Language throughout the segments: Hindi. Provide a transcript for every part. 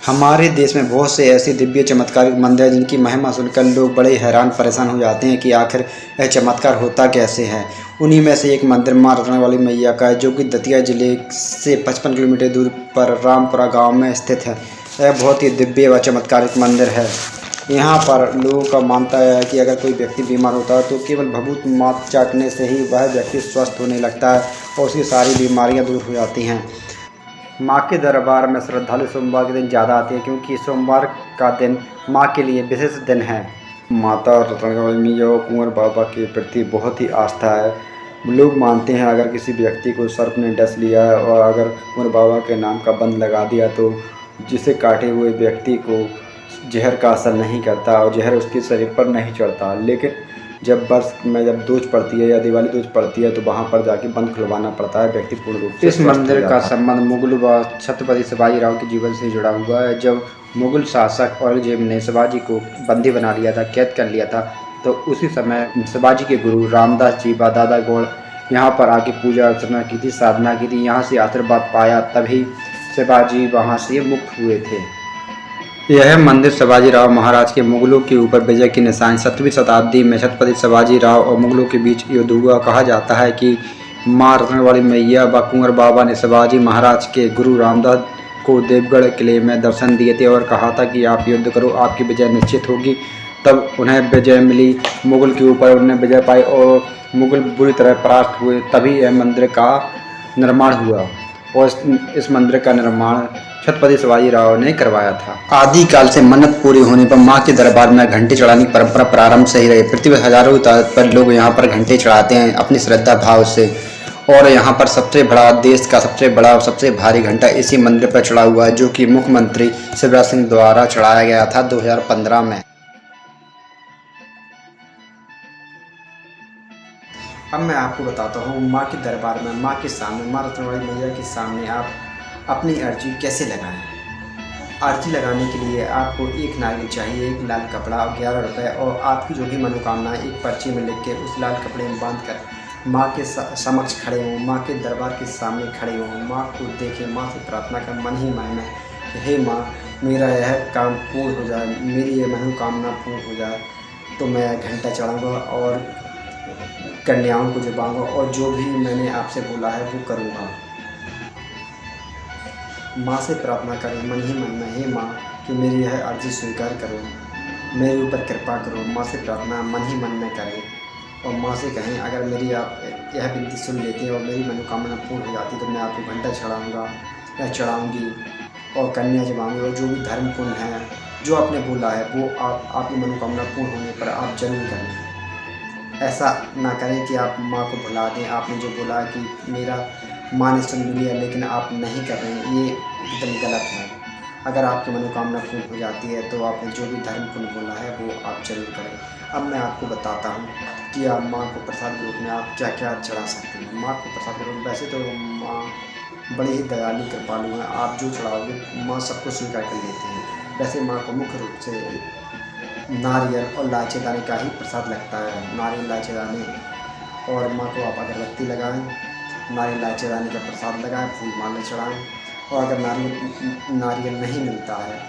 हमारे देश में बहुत से ऐसे दिव्य चमत्कारिक मंदिर हैं जिनकी महिमा सुनकर लोग बड़े हैरान परेशान हो जाते हैं कि आखिर यह चमत्कार होता कैसे है। उन्हीं में से एक मंदिर माँ रत्नवाली मैया का है, जो कि दतिया जिले से 55 किलोमीटर दूर पर रामपुरा गांव में स्थित है। यह बहुत ही दिव्य व चमत्कारिक मंदिर है। यहाँ पर लोगों का मानता है कि अगर कोई व्यक्ति बीमार होता है तो केवल भभूत माथ चाटने से ही वह व्यक्ति स्वस्थ होने लगता है और उसकी सारी बीमारियाँ दूर हो जाती हैं। माँ के दरबार में श्रद्धालु सोमवार के दिन ज़्यादा आते हैं, क्योंकि सोमवार का दिन माँ के लिए विशेष दिन है। माता रत्नवाली मैया और कुंवर बाबा के प्रति बहुत ही आस्था है। लोग मानते हैं अगर किसी व्यक्ति को सर्प ने डस लिया है और अगर कुंवर बाबा के नाम का बंद लगा दिया तो जिसे काटे हुए व्यक्ति को जहर का असर नहीं करता और जहर उसके शरीर पर नहीं चढ़ता। लेकिन जब वर्ष में जब दूज पड़ती है या दिवाली दूज पड़ती है तो वहाँ पर जाके बंद खुलवाना पड़ता है, व्यक्ति पूर्ण रूप से। इस मंदिर का संबंध मुगल व छत्रपति शिवाजी राव के जीवन से जुड़ा हुआ है। जब मुगल शासक औरंगजेब ने शिवाजी को बंदी बना लिया था, कैद कर लिया था, तो उसी समय शिवाजी के गुरु रामदास जी व दादा गौड़ यहाँ पर आके पूजा अर्चना की थी, साधना की थी, यहाँ से आशीर्वाद पाया, तभी शिवाजी वहाँ से मुक्त हुए थे। यह मंदिर शिवाजी राव महाराज के मुगलों के ऊपर विजय की निशानी। 17वीं शताब्दी में छत्रपति शिवाजी राव और मुगलों के बीच युद्ध हुआ। कहा जाता है कि माँ रत्नवाली मैया व कुंवर बाबा ने शिवाजी महाराज के गुरु रामदास को देवगढ़ किले में दर्शन दिए थे और कहा था कि आप युद्ध करो, आपकी विजय निश्चित होगी। तब उन्हें विजय मिली, मुगल के ऊपर उन्होंने विजय पाई और मुगल बुरी तरह परास्त हुए। तभी यह मंदिर का निर्माण हुआ और इस मंदिर का निर्माण छत्रपति शिवाजी राव ने करवाया था। आदिकाल से मन्नत पूरी होने पर मां के दरबार में घंटे चढ़ाने की परंपरा प्रारंभ से ही रही। पृथ्वी पर हजारों तादाद पर लोग यहां पर घंटे चढ़ाते हैं अपनी श्रद्धा भाव से। और यहां पर सबसे बड़ा, देश का सबसे बड़ा और सबसे भारी घंटा इसी मंदिर पर चढ़ा हुआ है, जो कि मुख्यमंत्री शिवराज सिंह द्वारा चढ़ाया गया था 2015 में। अब मैं आपको बताता हूँ माँ के दरबार में, माँ के सामने, माँ रत्नवाली मैया के सामने आप अपनी अर्जी कैसे लगाएं। अर्जी लगाने के लिए आपको एक नारियल चाहिए, एक लाल कपड़ा और 11 रुपये, और आपकी जो भी मनोकामना है एक पर्ची में लिख के उस लाल कपड़े में बांध कर माँ के समक्ष खड़े हों, माँ के दरबार के सामने खड़े हों, माँ को देखें, माँ से प्रार्थना कर मन ही मन में, हे माँ, मेरा यह काम पूर्ण हो जाए, मेरी यह मनोकामना पूर्ण हो जाए, तो मैं घंटा चढ़ाऊँगा और कन्याओं को जबाऊँगा और जो भी मैंने आपसे बोला है वो करूँगा। माँ से प्रार्थना करें मन ही मन में, हे माँ, कि मेरी यह अर्जी स्वीकार करो, मेरे ऊपर कृपा करो। माँ से प्रार्थना मन ही मन में करें और माँ से कहें अगर मेरी आप यह विनती सुन लेते हैं और मेरी मनोकामना पूर्ण हो जाती तो मैं आपको घंटा चढ़ाऊँगा या चढ़ाऊँगी और कन्या जमाऊँगी। और जो भी धर्म पुण्य है जो आपने बोला है वो आपकी मनोकामना पूर्ण होने पर आप जरूर करें। ऐसा ना करें कि आप माँ को भुला दें। आपने जो बोला कि मेरा माँ ने सुन लिया लेकिन आप नहीं कर रहे हैं, ये एकदम गलत है। अगर आपकी मनोकामना पूर्ण हो जाती है तो आपने जो भी धर्म पुण्य बोला है वो आप जरूर करें। अब मैं आपको बताता हूँ कि आप माँ को प्रसाद के रूप में आप क्या क्या चढ़ा सकते हैं। माँ को प्रसाद के रूप में, वैसे तो माँ बड़ी ही दयालु कृपालु हैं, आप जो चढ़ाओगे माँ सबको स्वीकार कर लेती हैं। वैसे माँ को मुख्य रूप से नारियल और इलायची दाने का ही प्रसाद लगता है। नारियल इलायची दाने, और माँ को आप अगरबत्ती लगाएं, नारियल इलायची दाने का प्रसाद लगाएं, फूल माला चढ़ाएं। और अगर नारियल नहीं मिलता है,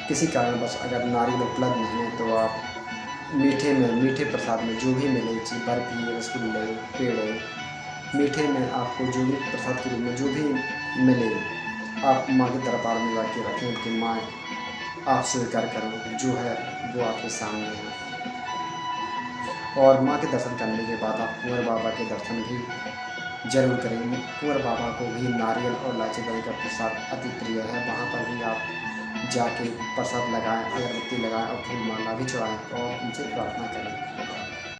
किसी कारणवश अगर नारियल उपलब्ध नहीं है, तो आप मीठे प्रसाद में जो भी मिले, बर्फी, रसगुल्ले, पेड़े, मीठे में आपको जो भी प्रसाद के रूप में जो भी मिले, आप माँ के दरबार में जाके रखें कि माँ आप स्वीकार करो, जो है वो आपके सामने है। और माँ के दर्शन करने के बाद आप कुंवर बाबा के दर्शन भी जरूर करें। कुंवर बाबा को भी नारियल और इलायची दाने का प्रसाद अति प्रिय है। वहाँ पर भी आप जाके प्रसाद लगाएं, अगरबत्ती लगाएं और फूल माला भी चढ़ाएं और उनसे प्रार्थना करें।